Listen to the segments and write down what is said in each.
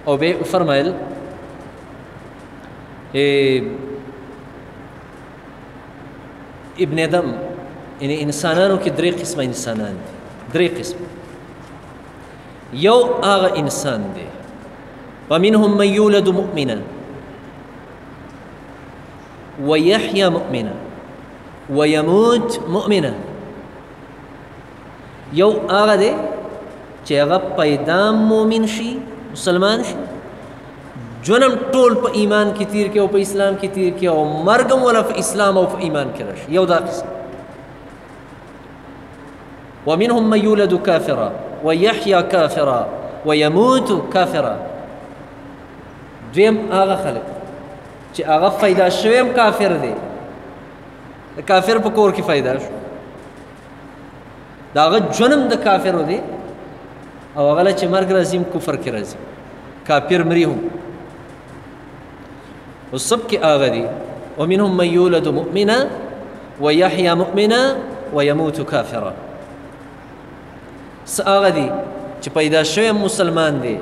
او بیا وفرمایل ابن ادم یعنی انسانانو کې درې قسمه انسانان دي درې قسمه یو هغه انسان دی ومنهم من یولد مؤمنا ويحيى مؤمنا ويموت مؤمنا یو هغه دی چې هغه پیدا مؤمن شي مسلمان شي جنم ټول په ایمان کې تیر کې او په اسلام کې تیر کې او مرګم ولا په اسلام او په ایمان کې راشي یو دا قسم ومنهم من يولد كافرا ويحيى كافرا ويموت كافرا دویم هغه خلک چې هغه پیدا شوی کافر دی کافر په کور کې پیدا شو دا هغه جنم د کافر دی او هغه چې مرګ راځي کفر کې راځي کافر مری هم او سب کې هغه دی ومنهم من يولد مؤمنا ويحيى مؤمنا ويموت كافرا هغه دی چې پیدا شوی مسلمان دی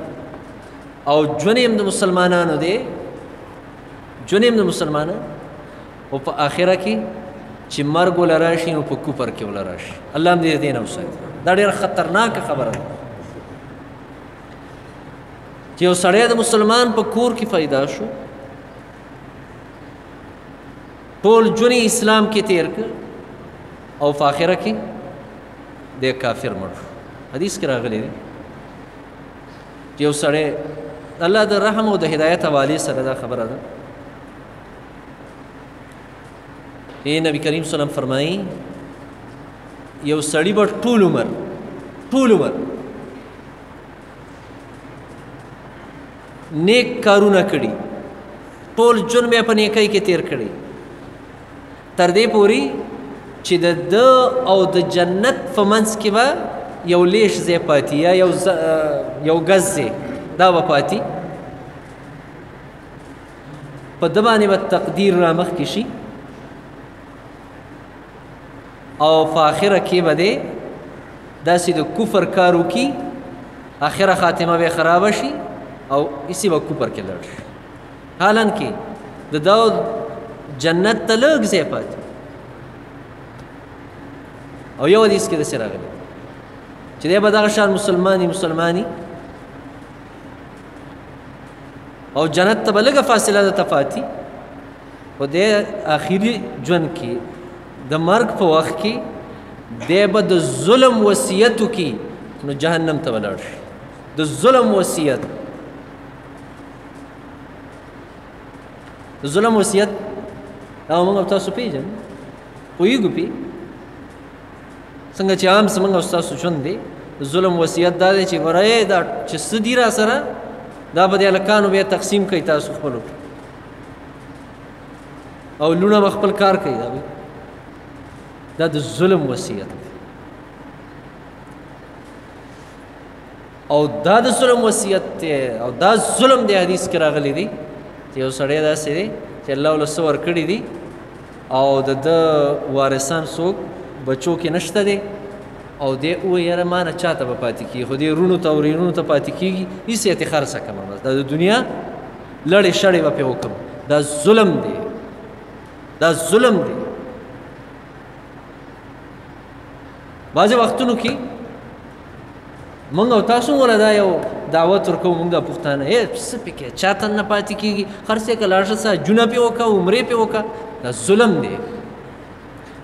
او جنم د مسلمانانو دی جنم د مسلمانانو او په آخره کې چې مرګ ولا راشي نو په کفر کې ولا راشي الله دې دې نه وساتي دا ډېره خطرناکه خبره ده چې یو سړی د مسلمان په کور کې پیدا شو ټول ژوند اسلام کې تیر کړ او په آخره کې د کافر مړ شو حدیث کې راغلی دی چې یو سړی الله د رحم او د هدایت حوالې سره دا خبره ده نبی کریم صلی الله علیه وسلم فرمایي یو سړی به ټول عمر نیک کارونه کړي ټول ژوند بیا په نیکۍ کې تیر کړي تر دې پورې چې د ده او د جنت په منځ کې به یو لیش ځای پاتې یا یو ګز ځای دا به پاتې په ده باندې به تقدیر را مخکې شي او په آخره کې به دی داسې د کفر کار وکړي آخره خاتمه به خرابه شي او اسی به کفر کې لاړ شي حالان کې د ده جنت ته لږ ځای پاتې او یو حدیث کې داسې راغلی چې دی به دغه شان مسلماني او جنت ته به لږه فاصله ده ته پاتې خو دی آخري ژوند کې د مرګ په وخت کې دی به د ظلم وصیت وکړي نو جهنم ته به لاړ شي د ظلم وصیت د ظلم وصیت هغه موږ او تاسو پېژنو پوهېږو پې څنګه چې عام زموږ او ستاسو ژوند دی د ظلم وصیت دا دی چې ګوره دا چې څه دي را سره دا به د هلکانو بیا تقسیم کوي تاسو خپلو او لوڼه به خپل کار کوي دا د ظلم وصیت دی او دا د ظلم وصیت دی او دا ظلم دی حدیث کې راغلی دی چې یو سړی داسې دی چې الله له څه ورکړي دي او د ده وارثان څوک بچو کې نشته دی او دی ووایي یاره ما نه چا ته به پاتې کېږي خو دې وروڼو ته او ورینونو ته پاتې کېږي هېڅ یې خرڅه کړمه بس دا د دنیا لړې شړې به پرې وکړم دا ظلم دی دا ظلم دی بعضې وختونو کې موږ او تاسو وله دا یو دعوت ورکوو موږ دا پښتانه څه پکې چا ته نه پاتې کېږي خرڅ یې کړه لاړ شه حجونه پرې وکړه عمرې پرې وکړه دا ظلم دی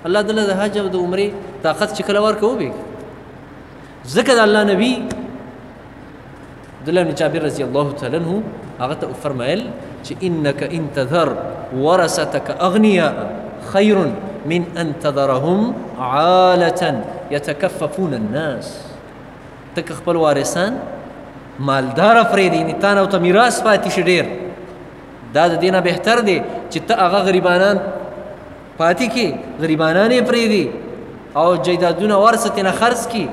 الله تعالی د حج او د عمرې طاقت چې کله ورکړه وبېږي ځکه د الله نبي عبدالله بن جابر رضی الله تعالی عنه هغه ته وفرمایل چې انک ان تذر ورثتک اغنیاء خیر من ان تذرهم عالة يتكففون الناس تک خپل وارثان مالدار پرېږدي یعنې تا نه ورته میراث پاتې شي ډېر دا د دې نه بهتر دی چې ته هغه غریبانان پاتې کې غریبانان یې پرېږدي او جایدادونه ورثه ترېنه خرڅ کړي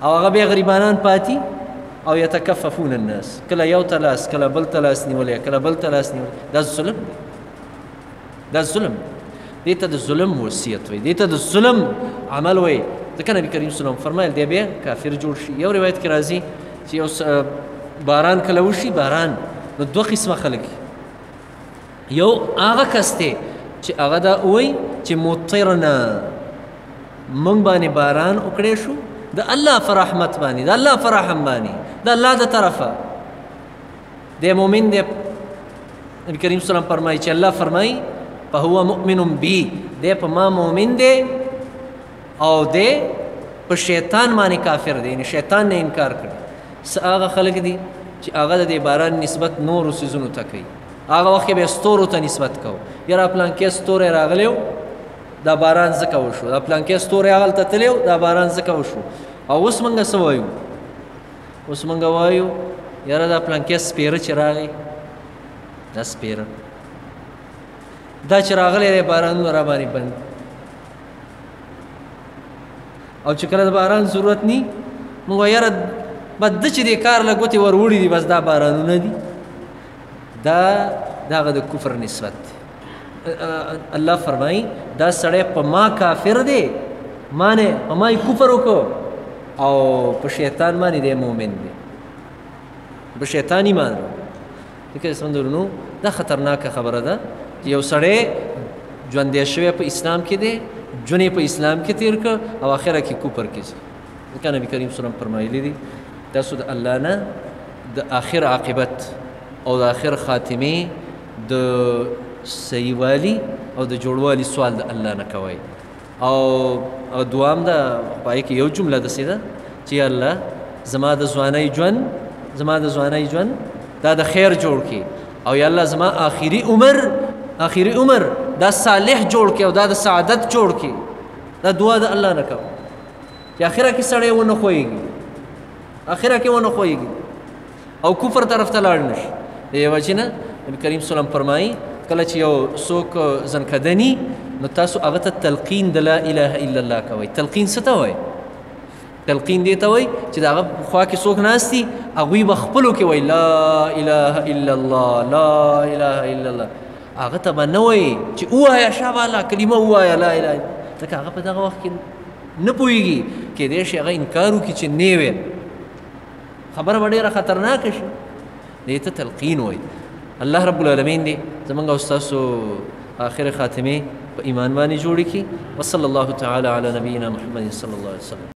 او هغه بیا غریبانان پاتې او یتکففون الناس کله یو ته لاس کله بل ته لاس نیولی کله بل ته لاس نیولی دا ظلم دی دا ظلم دې ته د ظلم وصیت وایي دې ته د ظلم عمل وایي ځکه نبي کریم صلی الله علیه وسلم فرمایل دی بیا کافر جوړ شي یو روایت کې راځي چې یو باران کله وشي باران نو دوه قسمه خلک یو هغه کس دی چې هغه دا وایي چې مطرنا موږ باندې باران وکړی شو د الله په رحمت باندې د الله په رحم باندې د الله د طرفه دی مؤمن دی نبی کریم صلی الله علیه وسلم فرمایي چې الله فرمایي فهو مؤمن بی دی په ما مؤمن دی او دی په شیطان باندې کافر دی یعنی شیطان نه انکار کړي څه هغه خلک دي چې هغه د باران نسبت نورو څیزونو ته کوي هغه وخت کې به ستورو ته نسبت کوو یاره پلانکې ستوری راغلی و دا باران ځکه وشو دا پلانکې ستوری هغلته تللی و دا باران ځکه وشو او اوس موږ څه وایو اوس موږ وایو یاره دا پلانکې سپیره چې راغی دا سپیره دا چې راغلی دی بارانونه را باندې بند او چې کله د باران ضرورت نی موږ وایو یاره بس د چې دې کار له ګوتې ور وړي دي بس دا بارانونه دي دا دغه د کفر نسبت الله فرمایي دا سړی په ما کافر دی ما نه په ما یې کفر وکړو او په شیطان باندې دی مؤمن دی په شیطان ایمان ځکه سمندرونو دا خطرناکه خبره ده چې یو سړی ژوندی شوی په اسلام کې دی ژوند یې په اسلام کې تېر کړ او آخره کې کفر کې ځي ځکه نبي کریم صلی الله علیه وسلم فرمایلی دي تاسو د الله نه د آخر عاقبت او د آخر خاتمه د صحیحوالي او د جوړوالي سوال د الله نه کوئ او دوام دا پای کې یو جمله داسې ده چې الله زما د ځوانۍ ژوند دا د خیر جوړ کړي او یا الله زما آخري عمر دا صالح جوړ کړي او دا د سعادت جوړ کړي دا دعا د الله نه کوه چې آخره کې سړی ونه خویږي آخره کې ونه خویږي او کفر طرف ته لاړ نشي د یوه وجې نه نبي کریم صلی الله علیه وسلم فرمایي کله چې یو څوک زنکدني نو تاسو هغه ته تلقین د لا اله الا الله کوئ تلقین څه ته وایي تلقین دې ته وایي چې د هغه خوا کې څوک ناست دي هغوی به خپلو کې وایي لا اله الا الله لا اله الا الله هغه ته به نه وایي چې ووایه شاباله کلمه ووایه لا اله ځکه هغه په دغه وخت کې نه پوهېږي کیدای شي هغه انکار وکړي چې نه ویل خبره به ډېره خطرناکه شي دې ته تلقین وایي الله رب العالمین دې زموږ او ستاسو آخر خاتمه په ایمان باندې جوړې کړي وصلی الله تعالی علی نبینا محمد صلی الله علیه وسلم